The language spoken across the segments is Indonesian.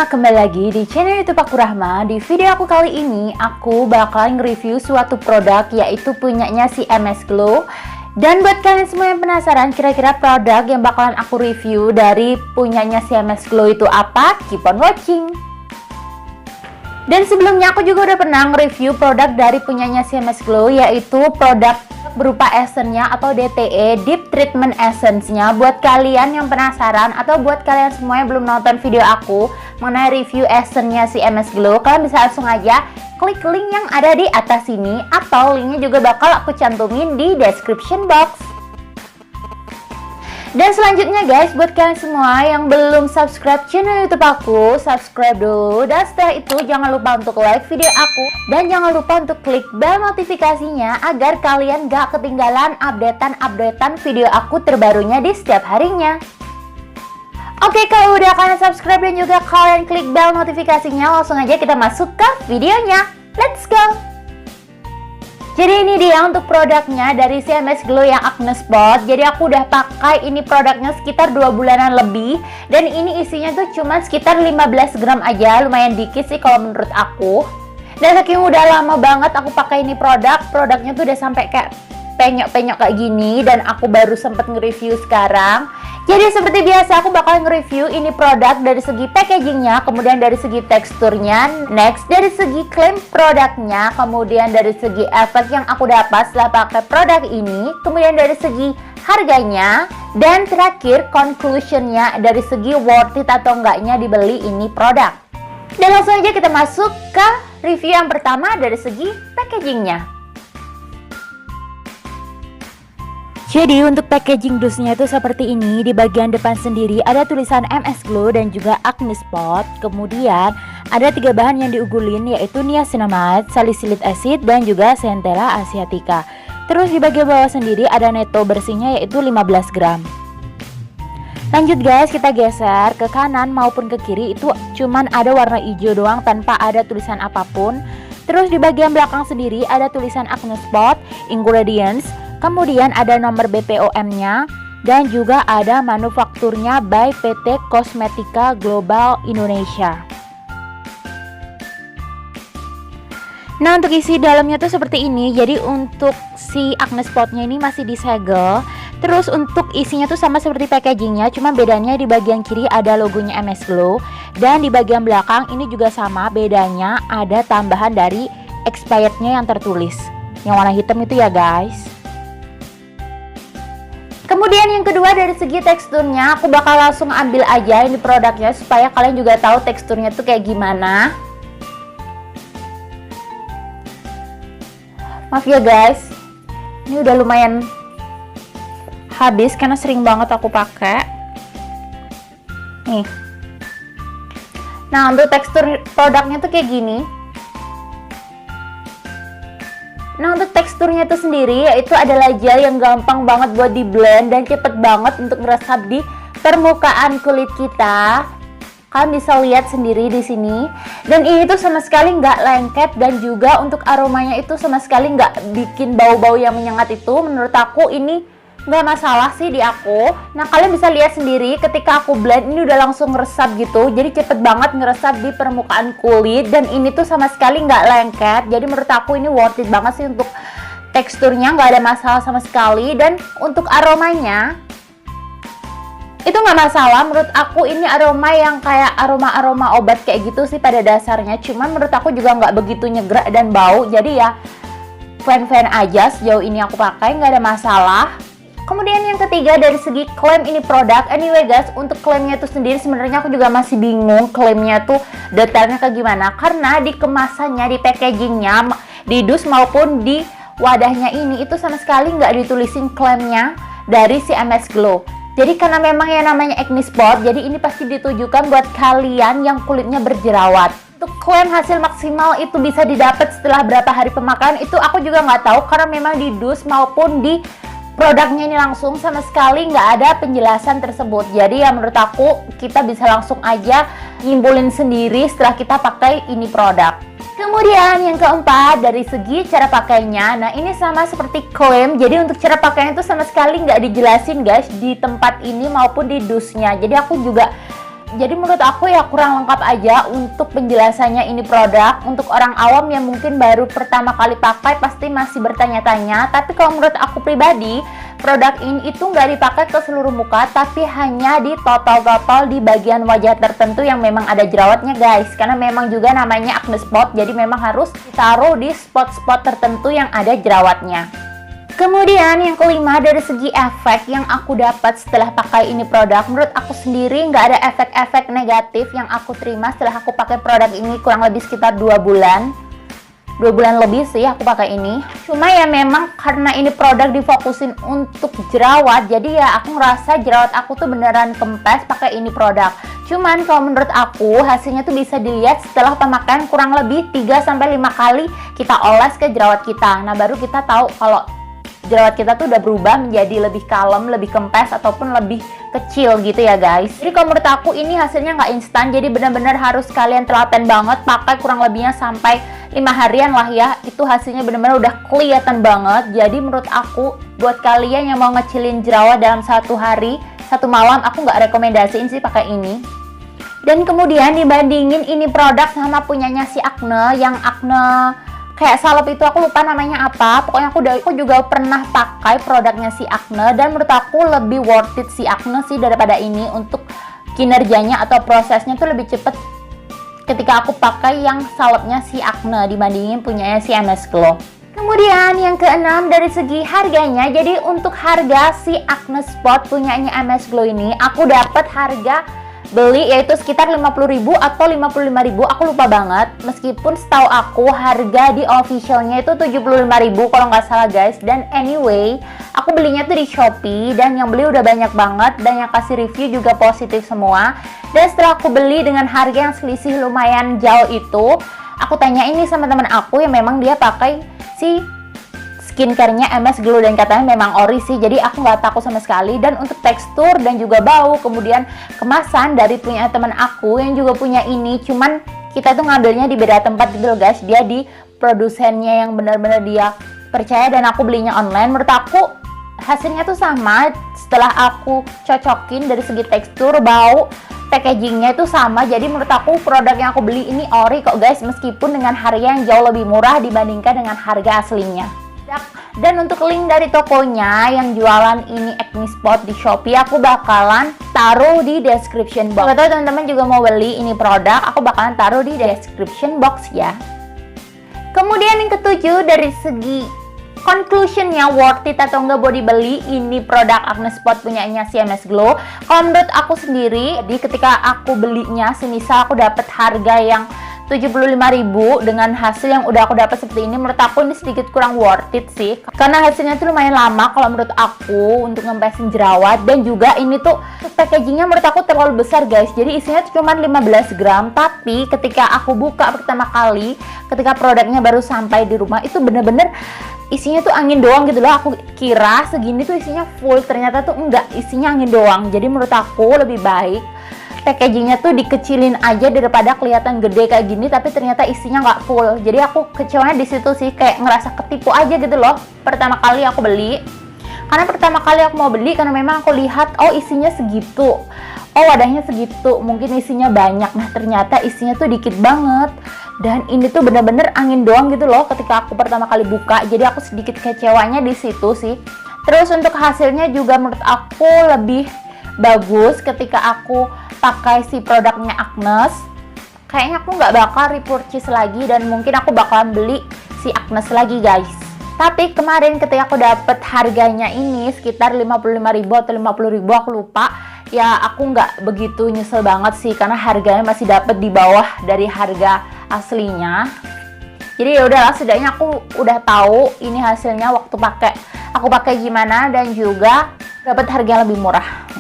semuanya, kembali lagi di channel YouTube aku Rahma. Di video aku kali ini, aku bakalan nge-review suatu produk yaitu punyanya si MS Glow. Dan buat kalian semua yang penasaran kira-kira produk yang bakalan aku review dari punyanya si MS Glow itu apa, keep on watching. Dan sebelumnya aku juga udah pernah nge-review produk dari punyanya si MS Glow, yaitu produk berupa essence-nya atau DTE, Deep Treatment Essence-nya. Buat kalian yang penasaran atau buat kalian semua yang belum nonton video aku mengenai review essence-nya si MS Glow, kalian bisa langsung aja klik link yang ada di atas sini, atau linknya juga bakal aku cantumin di description box. Dan selanjutnya guys, buat kalian semua yang belum subscribe channel YouTube aku, subscribe dulu. Dan setelah itu jangan lupa untuk like video aku, dan jangan lupa untuk klik bell notifikasinya agar kalian gak ketinggalan updatean video aku terbarunya di setiap harinya. Oke, kalau udah kalian subscribe dan juga kalian klik bell notifikasinya, langsung aja kita masuk ke videonya. Let's go! Jadi ini dia untuk produknya dari si MS Glow yang Acne Spot. Jadi aku udah pakai ini produknya sekitar 2 bulanan lebih. Dan ini isinya tuh cuma sekitar 15 gram aja. Lumayan dikit sih kalau menurut aku. Dan saking udah lama banget aku pakai ini produknya tuh udah sampai kayak penyok-penyok kayak gini. Dan aku baru sempet nge-review sekarang. Jadi seperti biasa aku bakal nge-review ini produk dari segi packagingnya, kemudian dari segi teksturnya, next dari segi klaim produknya, kemudian dari segi efek yang aku dapat setelah pakai produk ini, kemudian dari segi harganya, dan terakhir conclusionnya dari segi worth it atau enggaknya dibeli ini produk. Dan langsung aja kita masuk ke review yang pertama dari segi packagingnya. Jadi untuk packaging dusnya itu seperti ini. Di bagian depan sendiri ada tulisan MS Glow dan juga Acne Spot. Kemudian ada 3 bahan yang diunggulin, yaitu niacinamide, salicylic acid, dan juga centella asiatica. Terus di bagian bawah sendiri ada netto bersihnya yaitu 15 gram. Lanjut guys, kita geser ke kanan maupun ke kiri, itu cuman ada warna hijau doang tanpa ada tulisan apapun. Terus di bagian belakang sendiri ada tulisan Acne Spot, ingredients, kemudian ada nomor BPOM-nya, dan juga ada manufakturnya by PT Cosmetica Global Indonesia. Nah untuk isi dalamnya tuh seperti ini. Jadi untuk si Acne Spot-nya ini masih disegel. Terus untuk isinya tuh sama seperti packagingnya, cuma bedanya di bagian kiri ada logonya MS Glow, dan di bagian belakang ini juga sama, bedanya ada tambahan dari expirednya yang tertulis yang warna hitam itu ya guys. Kemudian yang kedua dari segi teksturnya, aku bakal langsung ambil aja ini produknya supaya kalian juga tahu teksturnya tuh kayak gimana. Maaf ya guys, ini udah lumayan habis karena sering banget aku pakai. Nih. Nah untuk tekstur produknya tuh kayak gini. Nah untuk teksturnya itu sendiri yaitu adalah gel yang gampang banget buat di blend dan cepet banget untuk meresap di permukaan kulit kita. Kalian bisa lihat sendiri di sini. Dan ini tuh sama sekali nggak lengket, dan juga untuk aromanya itu sama sekali nggak bikin bau-bau yang menyengat itu. Menurut aku ini nggak masalah sih di aku. Nah kalian bisa lihat sendiri ketika aku blend ini udah langsung ngeresap gitu. Jadi cepet banget ngeresap di permukaan kulit, dan ini tuh sama sekali nggak lengket. Jadi menurut aku ini worth it banget sih untuk teksturnya, nggak ada masalah sama sekali. Dan untuk aromanya itu nggak masalah. Menurut aku ini aroma yang kayak aroma obat kayak gitu sih pada dasarnya. Cuman menurut aku juga nggak begitu nyegrak dan bau. Jadi ya fan aja sejauh ini aku pakai, nggak ada masalah. Kemudian yang ketiga dari segi klaim ini produk. Anyway guys, untuk klaimnya itu sendiri sebenarnya aku juga masih bingung klaimnya tuh detailnya kayak gimana. Karena di kemasannya, di packagingnya, di dus maupun di wadahnya ini itu sama sekali nggak ditulisin klaimnya dari si MS Glow. Jadi karena memang yang namanya Acne Spot, jadi ini pasti ditujukan buat kalian yang kulitnya berjerawat. Untuk klaim hasil maksimal itu bisa didapat setelah berapa hari pemakaian itu aku juga nggak tahu, karena memang di dus maupun di produknya ini langsung sama sekali nggak ada penjelasan tersebut. Jadi ya menurut aku kita bisa langsung aja nyimpulin sendiri setelah kita pakai ini produk. Kemudian yang keempat dari segi cara pakainya, nah ini sama seperti klaim. Jadi untuk cara pakainya itu sama sekali nggak dijelasin guys di tempat ini maupun di dusnya. Jadi aku juga Jadi menurut aku ya kurang lengkap aja untuk penjelasannya ini produk. Untuk orang awam yang mungkin baru pertama kali pakai pasti masih bertanya-tanya. Tapi kalau menurut aku pribadi, produk ini itu nggak dipakai ke seluruh muka, tapi hanya di totol-totol di bagian wajah tertentu yang memang ada jerawatnya guys. Karena memang juga namanya acne spot, jadi memang harus ditaruh di spot-spot tertentu yang ada jerawatnya. Kemudian yang kelima, dari segi efek yang aku dapat setelah pakai ini produk, menurut aku sendiri nggak ada efek-efek negatif yang aku terima setelah aku pakai produk ini kurang lebih sekitar 2 bulan. 2 bulan lebih sih aku pakai ini. Cuma ya memang karena ini produk difokusin untuk jerawat, jadi ya aku ngerasa jerawat aku tuh beneran kempes pakai ini produk. Cuman kalau menurut aku hasilnya tuh bisa dilihat setelah pemakaian kurang lebih 3-5 kali kita oles ke jerawat kita. Nah baru kita tahu kalau jerawat kita tuh udah berubah menjadi lebih kalem, lebih kempes, ataupun lebih kecil gitu ya guys. Jadi kalau menurut aku ini hasilnya nggak instan, jadi benar-benar harus kalian telaten banget, pakai kurang lebihnya sampai 5 harian lah ya. Itu hasilnya benar-benar udah kelihatan banget. Jadi menurut aku buat kalian yang mau ngecilin jerawat dalam 1 hari 1 malam, aku nggak rekomendasiin sih pakai ini. Dan kemudian dibandingin ini produk sama punyanya si Acne, yang Acne kayak salep itu, aku lupa namanya apa. Pokoknya aku juga pernah pakai produknya si Acne, dan menurut aku lebih worth it si Acne sih daripada ini. Untuk kinerjanya atau prosesnya tuh lebih cepet ketika aku pakai yang salepnya si Acne dibandingin punyanya si MS Glow. Kemudian yang keenam, dari segi harganya. Jadi untuk harga si Acne Spot punyanya MS Glow ini, aku dapat harga beli yaitu sekitar 50.000 atau 55.000, aku lupa banget. Meskipun setahu aku harga di officialnya itu 75.000 kalau nggak salah guys. Dan anyway, aku belinya tuh di Shopee, dan yang beli udah banyak banget, dan yang kasih review juga positif semua. Dan setelah aku beli dengan harga yang selisih lumayan jauh itu, aku tanya ini sama teman aku yang memang dia pakai si skincare-nya MS Glow, dan katanya memang ori sih, jadi aku nggak takut sama sekali. Dan untuk tekstur dan juga bau, kemudian kemasan dari punya teman aku yang juga punya ini, cuman kita tuh ngambilnya di beda tempat gitu loh guys. Dia di produsennya yang benar-benar dia percaya, dan aku belinya online. Menurut aku hasilnya tuh sama setelah aku cocokin dari segi tekstur, bau, packagingnya itu sama. Jadi menurut aku produk yang aku beli ini ori kok guys, meskipun dengan harga yang jauh lebih murah dibandingkan dengan harga aslinya. Dan untuk link dari tokonya yang jualan ini Acne Spot di Shopee, aku bakalan taruh di description box. Kalau teman-teman juga mau beli ini produk, aku bakalan taruh di description box ya. Kemudian yang ketujuh, dari segi conclusionnya worth it atau enggak buat dibeli ini produk Acne Spot punyanya si MS Glow. Kalau menurut aku sendiri, jadi ketika aku belinya, semisal aku dapat harga yang 75.000 dengan hasil yang udah aku dapat seperti ini, menurut aku ini sedikit kurang worth it sih, karena hasilnya tuh lumayan lama kalau menurut aku untuk ngempesin jerawat. Dan juga ini tuh packagingnya menurut aku terlalu besar guys, jadi isinya tuh cuma 15 gram. Tapi ketika aku buka pertama kali, ketika produknya baru sampai di rumah, itu bener-bener isinya tuh angin doang gitu loh. Aku kira segini tuh isinya full, ternyata tuh enggak, isinya angin doang. Jadi menurut aku lebih baik packagingnya tuh dikecilin aja daripada kelihatan gede kayak gini tapi ternyata isinya nggak full. Jadi aku kecewanya di situ sih, kayak ngerasa ketipu aja gitu loh pertama kali aku beli. Karena pertama kali aku mau beli karena memang aku lihat oh isinya segitu, oh wadahnya segitu, mungkin isinya banyak. Nah ternyata isinya tuh dikit banget, dan ini tuh bener-bener angin doang gitu loh ketika aku pertama kali buka. Jadi aku sedikit kecewanya di situ sih. Terus untuk hasilnya juga menurut aku lebih bagus ketika aku pakai si produknya Acne. Kayaknya aku nggak bakal repurchase lagi, dan mungkin aku bakalan beli si Acne lagi guys. Tapi kemarin ketika aku dapet harganya ini sekitar 55.000 atau 50.000, aku lupa ya, aku nggak begitu nyesel banget sih karena harganya masih dapet di bawah dari harga aslinya. Jadi ya udahlah, setidaknya aku udah tahu ini hasilnya waktu aku pakai gimana, dan juga dapat harga yang lebih murah.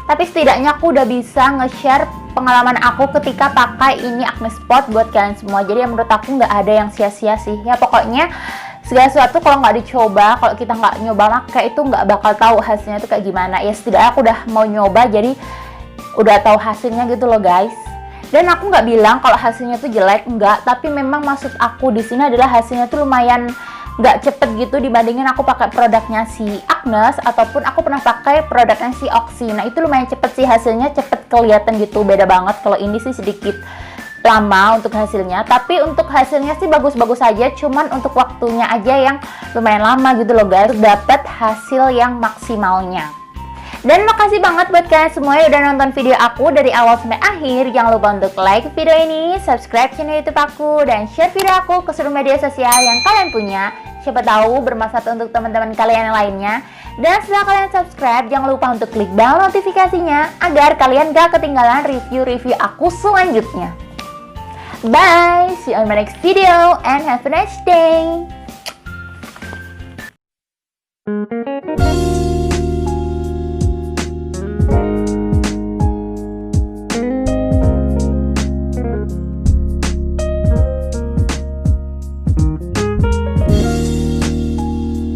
Tapi setidaknya aku udah bisa nge-share pengalaman aku ketika pakai ini Acne Spot buat kalian semua. Jadi ya menurut aku nggak ada yang sia-sia sih. Ya pokoknya segala sesuatu kalau nggak dicoba, kalau kita nggak nyoba pakai itu nggak bakal tahu hasilnya tuh kayak gimana. Ya setidaknya aku udah mau nyoba, jadi udah tahu hasilnya gitu loh guys. Dan aku nggak bilang kalau hasilnya tuh jelek, enggak. Tapi memang maksud aku di sini adalah hasilnya tuh lumayan nggak cepet gitu dibandingin aku pakai produknya si Agnes ataupun aku pernah pakai produknya si Oxy. Nah itu lumayan cepet sih hasilnya, cepet kelihatan gitu, beda banget. Kalau ini sih sedikit lama untuk hasilnya, tapi untuk hasilnya sih bagus-bagus aja, cuman untuk waktunya aja yang lumayan lama gitu loh guys, dapat hasil yang maksimalnya. Dan makasih banget buat kalian semua yang udah nonton video aku dari awal sampai akhir. Jangan lupa untuk like video ini, subscribe channel YouTube aku, dan share video aku ke seluruh media sosial yang kalian punya. Siapa tahu bermanfaat untuk teman-teman kalian yang lainnya. Dan setelah kalian subscribe, jangan lupa untuk klik bell notifikasinya agar kalian gak ketinggalan review-review aku selanjutnya. Bye, see you on my next video and have a nice day.